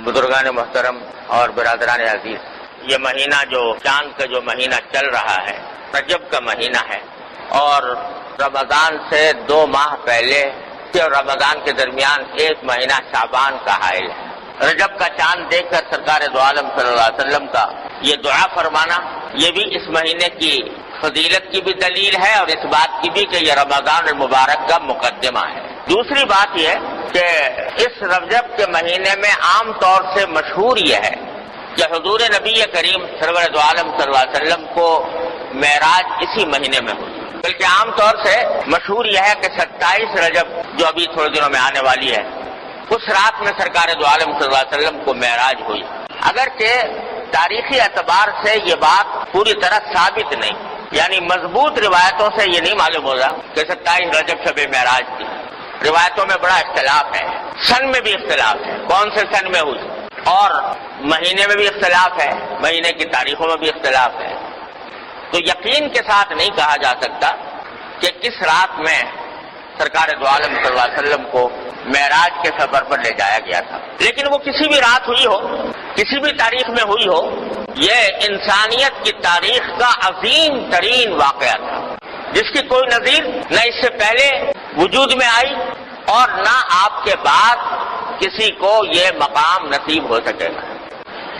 بزرگان محترم اور برادران عزیز، یہ مہینہ جو چاند کا جو مہینہ چل رہا ہے رجب کا مہینہ ہے، اور رمضان سے 2 ماہ پہلے اور رمضان کے درمیان 1 مہینہ شعبان کا حائل ہے۔ رجب کا چاند دیکھ کر سرکار دو عالم صلی اللہ علیہ وسلم کا یہ دعا فرمانا، یہ بھی اس مہینے کی فضیلت کی بھی دلیل ہے اور اس بات کی بھی کہ یہ رمضان المبارک کا مقدمہ ہے۔ دوسری بات یہ کہ اس رجب کے مہینے میں عام طور سے مشہور یہ ہے کہ حضور نبی کریم سرور دو عالم صلی اللہ علیہ وسلم کو معراج اسی مہینے میں ہوئی، بلکہ عام طور سے مشہور یہ ہے کہ 27 رجب جو ابھی تھوڑے دنوں میں آنے والی ہے، اس رات میں سرکار دو عالم صلی اللہ علیہ وسلم کو معراج ہوئی، اگرچہ تاریخی اعتبار سے یہ بات پوری طرح ثابت نہیں، یعنی مضبوط روایتوں سے یہ نہیں معلوم ہوگا کہ 27 رجب شب معراج تھی۔ روایتوں میں بڑا اختلاف ہے، سن میں بھی اختلاف ہے، کون سے سن میں ہوئی، اور مہینے میں بھی اختلاف ہے، مہینے کی تاریخوں میں بھی اختلاف ہے۔ تو یقین کے ساتھ نہیں کہا جا سکتا کہ کس رات میں سرکار دو عالم صلی اللہ علیہ وسلم کو معراج کے سفر پر لے جایا گیا تھا، لیکن وہ کسی بھی رات ہوئی ہو، کسی بھی تاریخ میں ہوئی ہو، یہ انسانیت کی تاریخ کا عظیم ترین واقعہ تھا، جس کی کوئی نظیر نہ اس سے پہلے وجود میں آئی اور نہ آپ کے بعد کسی کو یہ مقام نصیب ہو سکے گا۔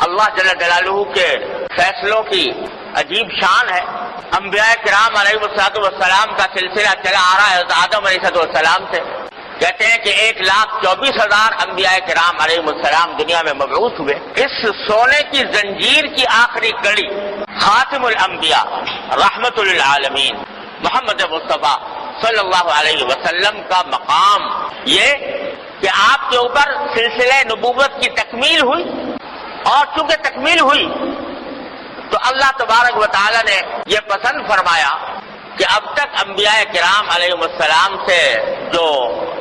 اللہ جل جلالہ کے فیصلوں کی عجیب شان ہے۔ انبیاء کرام علیہ السلام کا سلسلہ چلا آ رہا ہے آدم علیہ السلام سے، کہتے ہیں کہ 1,24,000 انبیاء کرام علیہ السلام دنیا میں مبعوث ہوئے۔ اس سونے کی زنجیر کی آخری کڑی خاتم الانبیاء رحمت للعالمین محمد مصطفیٰ صلی اللہ علیہ وسلم کا مقام یہ کہ آپ کے اوپر سلسلہ نبوت کی تکمیل ہوئی، اور چونکہ تکمیل ہوئی تو اللہ تبارک و تعالی نے یہ پسند فرمایا کہ اب تک انبیاء کرام علیہ السلام سے جو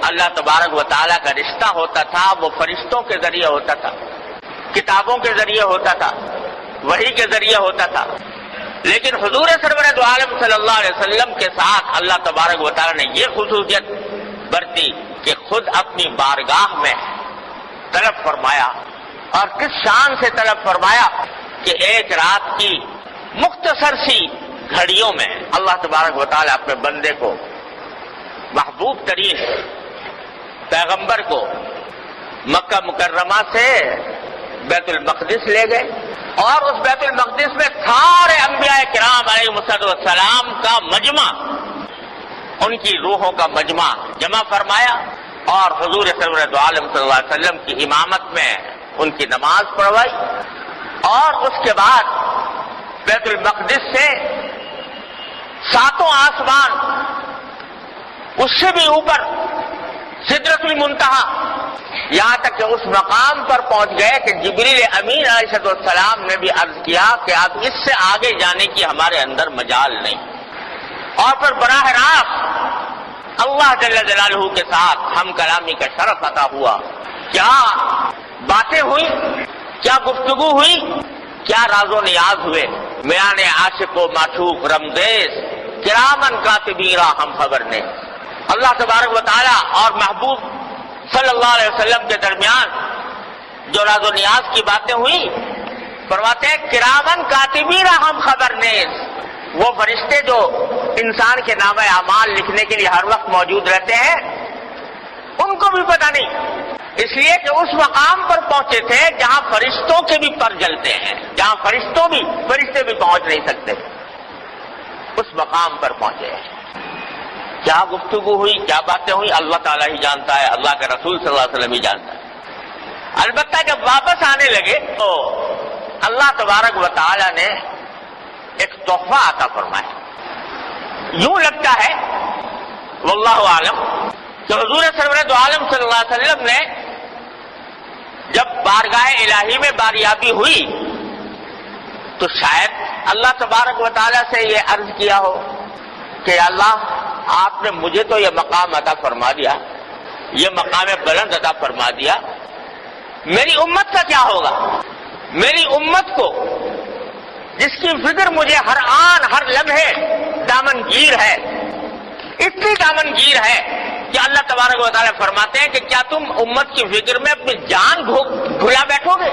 اللہ تبارک و تعالی کا رشتہ ہوتا تھا وہ فرشتوں کے ذریعے ہوتا تھا، کتابوں کے ذریعے ہوتا تھا، وحی کے ذریعے ہوتا تھا، لیکن حضور سرور دو عالم صلی اللہ علیہ وسلم کے ساتھ اللہ تبارک و تعالی نے یہ خصوصیت برتی کہ خود اپنی بارگاہ میں طلب فرمایا، اور کس شان سے طلب فرمایا کہ ایک رات کی مختصر سی گھڑیوں میں اللہ تبارک و تعالی اپنے بندے کو، محبوب ترین پیغمبر کو مکہ مکرمہ سے بیت المقدس لے گئے، اور اس بیت المقدس میں سارے انبیاء کرام علیہ السلام کا مجمع، ان کی روحوں کا مجمع جمع فرمایا، اور حضور سرور دو عالم صلی اللہ علیہ وسلم کی امامت میں ان کی نماز پڑھوائی، اور اس کے بعد بیت المقدس سے 7 آسمان، اس سے بھی اوپر سدرۃ المنتہا، یہاں تک کہ اس مقام پر پہنچ گئے کہ جبریل امین علیہ السلام نے بھی عرض کیا کہ اب اس سے آگے جانے کی ہمارے اندر مجال نہیں، اور پھر براہ راست اللہ جل جلالہ کے ساتھ ہم کلامی کا شرف عطا ہوا۔ کیا باتیں ہوئی، کیا گفتگو ہوئی، کیا راز و نیاز ہوئے، میان عاشق و معشوق رمزیز کرامن کاتبین ہم خبر نے۔ اللہ تبارک و تعالی اور محبوب صلی اللہ علیہ وسلم کے درمیان جو راز و نیاز کی باتیں ہوئی، فرماتے ہیں کرامن کاتبین ہم خبر نیز، وہ فرشتے جو انسان کے نامہ اعمال لکھنے کے لیے ہر وقت موجود رہتے ہیں، ان کو بھی پتہ نہیں، اس لیے کہ اس مقام پر پہنچے تھے جہاں فرشتوں کے بھی پر جلتے ہیں، جہاں فرشتے بھی پہنچ نہیں سکتے، اس مقام پر پہنچے۔ کیا گفتگو ہوئی، کیا باتیں ہوئی، اللہ تعالیٰ ہی جانتا ہے، اللہ کے رسول صلی اللہ علیہ وسلم ہی جانتا ہے۔ البتہ جب واپس آنے لگے تو اللہ تبارک و تعالیٰ نے ایک تحفہ عطا فرمایا۔ یوں لگتا ہے واللہ عالم کہ حضور سرور دو عالم صلی اللہ علیہ وسلم نے جب بارگاہ الہی میں باریابی ہوئی تو شاید اللہ تبارک و تعالیٰ سے یہ عرض کیا ہو کہ اللہ آپ نے مجھے تو یہ مقام عطا فرما دیا، یہ مقام بلند عطا فرما دیا، میری امت کا کیا ہوگا؟ میری امت کو جس کی فکر مجھے ہر آن ہر لمحے دامن گیر ہے، اتنی دامن گیر ہے کہ اللہ تبارک و تعالیٰ فرماتے ہیں کہ کیا تم امت کی فکر میں اپنی جان بھلا بیٹھو گے؟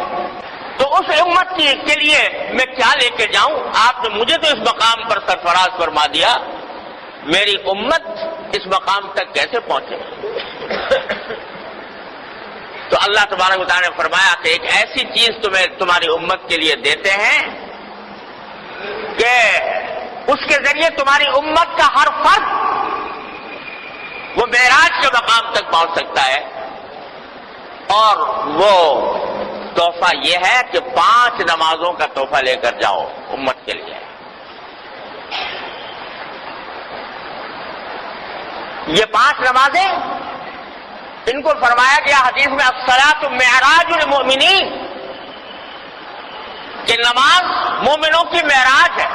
تو اس امت کے لیے میں کیا لے کے جاؤں؟ آپ نے مجھے تو اس مقام پر سرفراز فرما دیا، میری امت اس مقام تک کیسے پہنچے؟ تو اللہ تبارک و تعالیٰ نے فرمایا کہ ایک ایسی چیز تمہاری امت کے لیے دیتے ہیں کہ اس کے ذریعے تمہاری امت کا ہر فرد وہ معراج کے مقام تک پہنچ سکتا ہے، اور وہ تحفہ یہ ہے کہ 5 نمازوں کا تحفہ لے کر جاؤ امت کے لیے۔ یہ 5 نمازیں، ان کو فرمایا گیا حدیث میں الصلاۃ معراج المؤمنین، کہ نماز مومنوں کی معراج ہے۔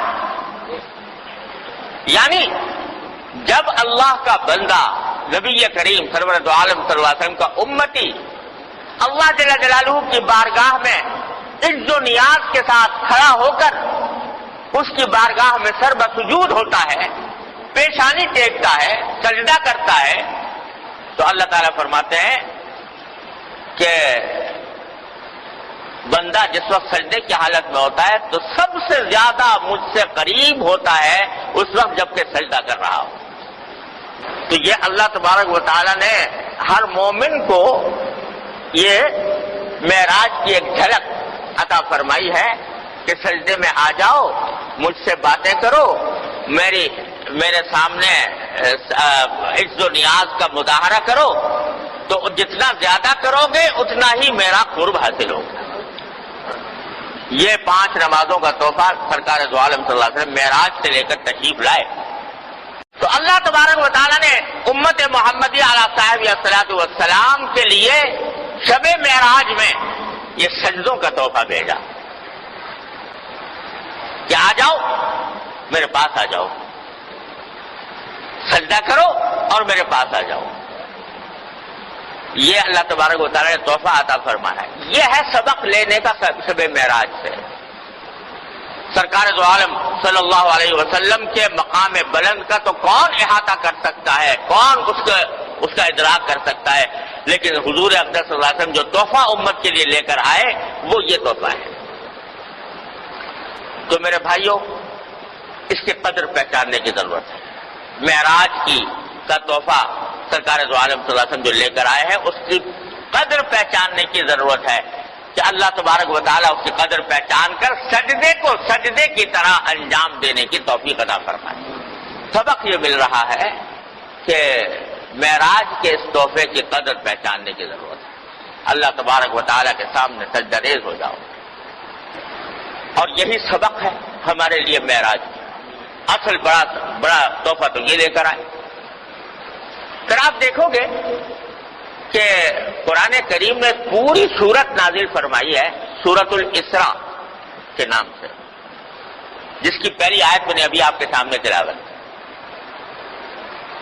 یعنی جب اللہ کا بندہ نبی کریم سرورت عالم صلی اللہ علیہ وسلم کا امتی اللہ جل جلالہ کی بارگاہ میں عز و نیاز کے ساتھ کھڑا ہو کر اس کی بارگاہ میں سر بسجود ہوتا ہے، پیشانی ٹیکتا ہے، سجدہ کرتا ہے، تو اللہ تعالیٰ فرماتے ہیں کہ بندہ جس وقت سجدے کی حالت میں ہوتا ہے تو سب سے زیادہ مجھ سے قریب ہوتا ہے اس وقت جب کہ سجدہ کر رہا ہو۔ تو یہ اللہ تبارک و تعالیٰ نے ہر مومن کو یہ معراج کی ایک جھلک عطا فرمائی ہے کہ سجدے میں آ جاؤ، مجھ سے باتیں کرو، میرے سامنے عز و نیاز کا مظاہرہ کرو، تو جتنا زیادہ کرو گے اتنا ہی میرا قرب حاصل ہوگا۔ یہ 5 نمازوں کا تحفہ سرکار دو عالم صلی اللہ علیہ وسلم معراج سے لے کر تشریف لائے۔ تو اللہ تبارک و تعالیٰ نے امت محمدی علیہ صاحب الصلاۃ والسلام کے لیے شب معراج میں یہ سجدوں کا تحفہ بھیجا کہ آ جاؤ، میرے پاس آ جاؤ، سجدہ کرو اور میرے پاس آ جاؤ۔ یہ اللہ تبارک و تعالیٰ نے تحفہ عطا فرمایا ہے۔ یہ ہے سبق لینے کا شب معراج سے۔ سرکار دو عالم صلی اللہ علیہ وسلم کے مقام بلند کا تو کون احاطہ کر سکتا ہے، کون اس کا ادراک کر سکتا ہے، لیکن حضور اقدس صلی اللہ علیہ وسلم جو تحفہ امت کے لیے لے کر آئے وہ یہ تحفہ ہے۔ تو میرے بھائیوں، اس کی قدر پہچاننے کی ضرورت ہے۔ معراج کا تحفہ سرکار دو عالم صلی اللہ علیہ وسلم جو لے کر آئے ہیں اس کی قدر پہچاننے کی ضرورت ہے کہ اللہ تبارک و تعالیٰ اس کی قدر پہچان کر سجدے کو سجدے کی طرح انجام دینے کی توفیق عطا فرمائے۔ سبق یہ مل رہا ہے کہ معراج کے اس تحفے کی قدر پہچاننے کی ضرورت ہے۔ اللہ تبارک و تعالیٰ کے سامنے سجدہ ریز ہو جاؤ، اور یہی سبق ہے ہمارے لیے معراج۔ اصل بڑا تحفہ تو یہ لے کر آئے۔ پھر آپ دیکھو گے کہ قرآن کریم نے پوری سورت نازل فرمائی ہے سورۃ الاسراء کے نام سے، جس کی پہلی آیت میں نے ابھی آپ کے سامنے تلاوت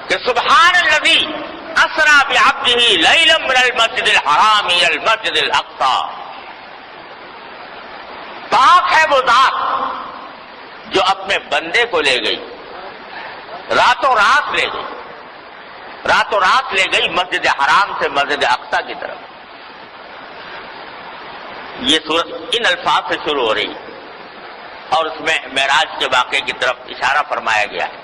کہ سبحان الذی اسریٰ بعبدہ لیلا من المسجد الحرام الی المسجد الاقصی، پاک ہے وہ ذات جو اپنے بندے کو لے گئی، راتوں رات لے گئی مسجد حرام سے مسجد اقصی کی طرف۔ یہ سورت ان الفاظ سے شروع ہو رہی اور اس میں معراج کے واقعے کی طرف اشارہ فرمایا گیا ہے۔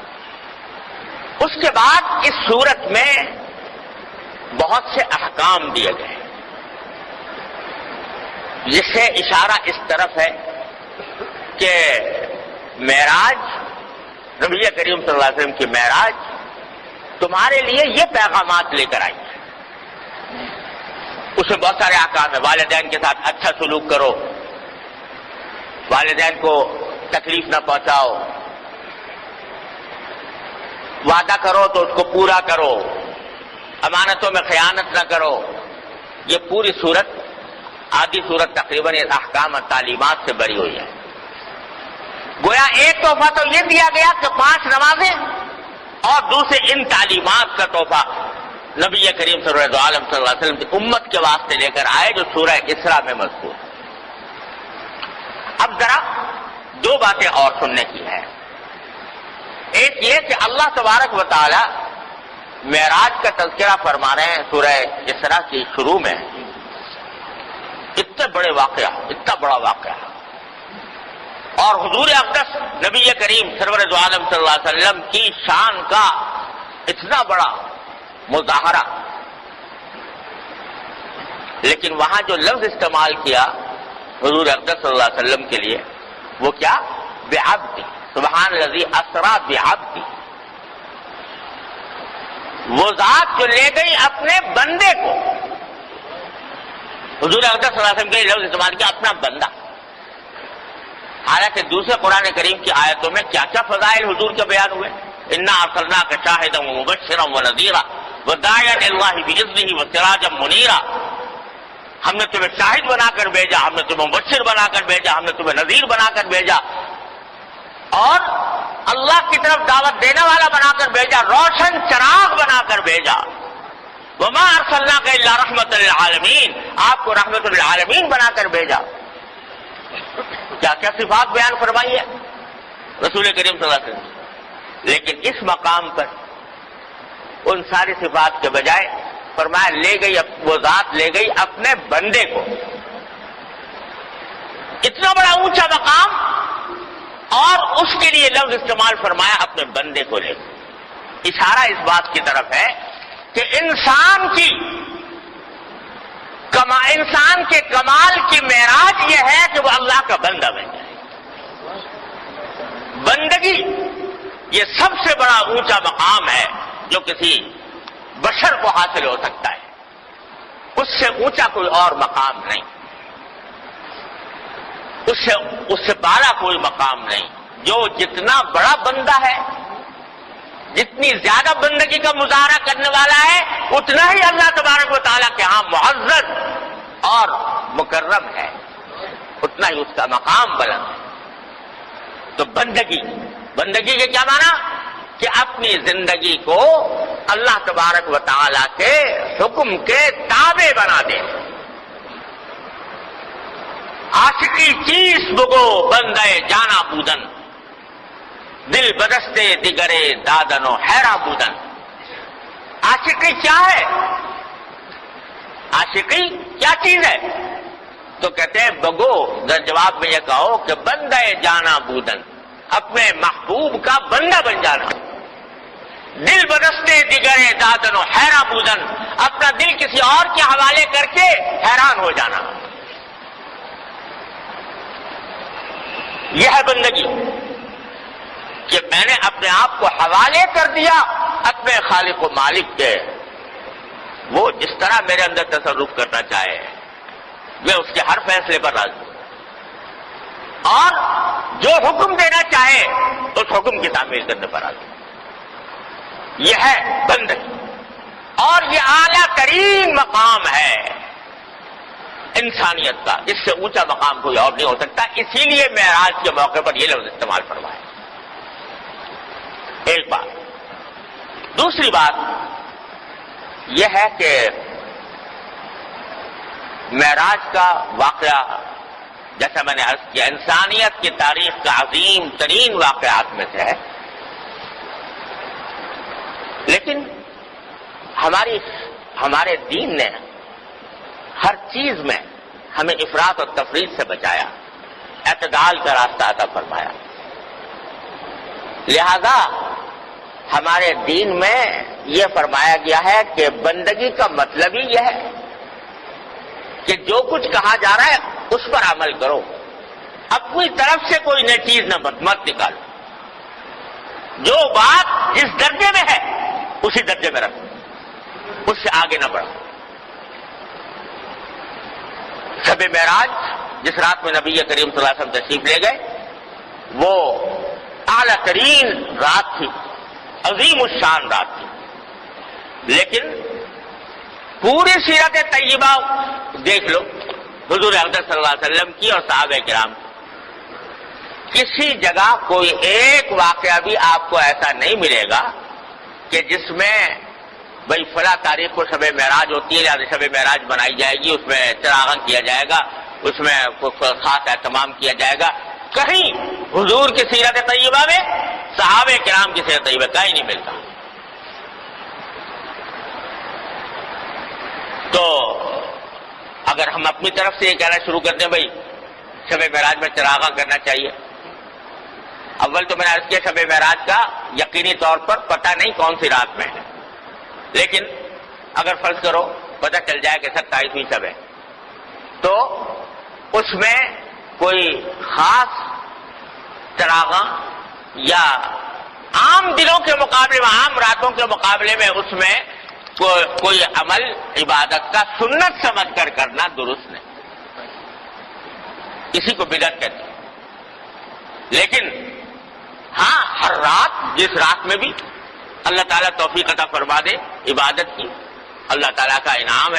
اس کے بعد اس سورت میں بہت سے احکام دیے گئے، جس سے اشارہ اس طرف ہے کہ معراج، نبی کریم صلی اللہ علیہ وسلم کی معراج تمہارے لیے یہ پیغامات لے کر آئی ہے۔ اس میں بہت سارے احکام ہیں۔ والدین کے ساتھ اچھا سلوک کرو، والدین کو تکلیف نہ پہنچاؤ، وعدہ کرو تو اس کو پورا کرو، امانتوں میں خیانت نہ کرو۔ یہ پوری صورت، آدھی صورت تقریباً احکام اور تعلیمات سے بھری ہوئی ہے۔ گویا ایک تحفہ تو یہ دیا گیا کہ 5 نمازیں، اور دوسرے ان تعلیمات کا تحفہ نبی کریم صلی اللہ علیہ وسلم کی امت کے واسطے لے کر آئے، جو سورہ اسراء میں مذکور۔ اب ذرا 2 باتیں اور سننے کی ہے۔ ایک یہ کہ اللہ تبارک و تعالی معراج کا تذکرہ فرما رہے ہیں سورہ اسراء کی شروع میں. اتنے بڑے واقعہ، اتنا بڑا واقعہ، اور حضور اقدس نبی کریم سرور دو عالم صلی اللہ علیہ وسلم کی شان کا اتنا بڑا مظاہرہ. لیکن وہاں جو لفظ استعمال کیا حضور اقدس صلی اللہ علیہ وسلم کے لیے وہ کیا؟ بعبدی. سبحان الذی اسری بعبدی. وہ ذات جو لے گئی اپنے بندے کو. حضور اقدس صلی اللہ علیہ وسلم کے لفظ استعمال کیا اپنا بندہ. حالانکہ دوسرے قرآن کریم کی آیتوں میں کیا کیا فضائل حضور کے بیان ہوئے. انا ارسلناک شاہدا ومبشرا ونذیرا وداعیا الی اللہ باذنہ وسراجا منیرا. ہم نے تمہیں شاہد بنا کر بھیجا، ہم نے تمہیں مبشر بنا کر بھیجا، ہم نے تمہیں نذیر بنا کر بھیجا، اور اللہ کی طرف دعوت دینے والا بنا کر بھیجا، روشن چراغ بنا کر بھیجا. وما ارسلناک الا رحمۃ للعالمین. آپ کو رحمت للعالمین بنا کر بھیجا. کیا کیا صفات بیان فرمائی ہے رسول کریم صلی اللہ علیہ وسلم. لیکن اس مقام پر ان ساری صفات کے بجائے فرمایا لے گئی وہ ذات لے گئی اپنے بندے کو. اتنا بڑا اونچا مقام، اور اس کے لیے لفظ استعمال فرمایا اپنے بندے کو لے گئی. اشارہ اس بات کی طرف ہے کہ انسان کے کمال کی معراج یہ ہے کہ وہ اللہ کا بندہ بن جائے. بندگی یہ سب سے بڑا اونچا مقام ہے جو کسی بشر کو حاصل ہو سکتا ہے. اس سے اونچا کوئی اور مقام نہیں، اس سے بالا کوئی مقام نہیں. جو جتنا بڑا بندہ ہے، جتنی زیادہ بندگی کا مظاہرہ کرنے والا ہے، اتنا ہی اللہ تبارک و تعالیٰ کے ہاں معزز اور مکرم ہے، اتنا ہی اس کا مقام بلند ہے. تو بندگی کے کیا معنی؟ کہ اپنی زندگی کو اللہ تبارک و تعالیٰ کے حکم کے تابع بنا دے. عاشقی چیز بگو بندے جانا بودن، دل بدستے دیگرے دادن و حیرا بودن. عاشقی کیا ہے؟ عاشقی کیا چیز ہے؟ تو کہتے ہیں بگو. جواب میں یہ کہو کہ بندے جانا بودن، اپنے محبوب کا بندہ بن جانا. دل بدستے دیگرے دادن و حیرا بودن، اپنا دل کسی اور کے حوالے کر کے حیران ہو جانا. یہ ہے بندگی کہ میں نے اپنے آپ کو حوالے کر دیا اپنے خالق و مالک کے. وہ جس طرح میرے اندر تصرف کرنا چاہے میں اس کے ہر فیصلے پر راضی ہوں، اور جو حکم دینا چاہے اس حکم کی تعمیل کرنے پر راضی ہوں. یہ ہے بندگی، اور یہ اعلیٰ ترین مقام ہے انسانیت کا. اس سے اونچا مقام کوئی اور نہیں ہو سکتا. اسی لیے معراج کے موقع پر یہ لفظ استعمال فرمایا. ایک بات. دوسری بات یہ ہے کہ معراج کا واقعہ جیسا میں نے عرض کیا انسانیت کی تاریخ کا عظیم ترین واقعات میں سے ہے. لیکن ہمارے دین نے ہر چیز میں ہمیں افراط اور تفریط سے بچایا، اعتدال کا راستہ عطا فرمایا. لہذا ہمارے دین میں یہ فرمایا گیا ہے کہ بندگی کا مطلب ہی یہ ہے کہ جو کچھ کہا جا رہا ہے اس پر عمل کرو، اپنی طرف سے کوئی نئی چیز مت نکالو. جو بات جس درجے میں ہے اسی درجے میں رکھو، اس سے آگے نہ بڑھو. شب معراج جس رات میں نبی کریم صلی اللہ علیہ وسلم تشریف لے گئے وہ اعلیٰ ترین رات تھی، عظیم الشان رات تھی. لیکن پوری سیرت طیبہ دیکھ لو حضور اقدس صلی اللہ علیہ وسلم کی اور صحابہ کرام کی، کسی جگہ کوئی ایک واقعہ بھی آپ کو ایسا نہیں ملے گا کہ جس میں بھائی فلاں تاریخ کو شب معراج ہوتی ہے لہٰذا شب معراج بنائی جائے گی، اس میں چراغاں کیا جائے گا، اس میں خاص اہتمام کیا جائے گا. کہیں حضور کی سیرت طیبہ میں صحابہ کرام کی سیرت طیبہ کہیں نہیں ملتا. تو اگر ہم اپنی طرف سے یہ کہنا شروع کر دیں بھائی شب معراج میں چراغاں کرنا چاہیے، اول تو میں نے عرض کیا شب معراج کا یقینی طور پر پتہ نہیں کون سی رات میں ہے، لیکن اگر فرض کرو پتہ چل جائے کہ 27ویں شب ہے، تو اس میں کوئی خاص چراغاں یا عام دنوں کے مقابلے میں، عام راتوں کے مقابلے میں اس میں کوئی عمل عبادت کا سنت سمجھ کر کرنا درست نہیں، کسی کو بدعت کہتے ہیں۔ لیکن ہاں ہر رات، جس رات میں بھی اللہ تعالیٰ توفیق عطا فرما دے عبادت کی، اللہ تعالیٰ کا انعام ہے۔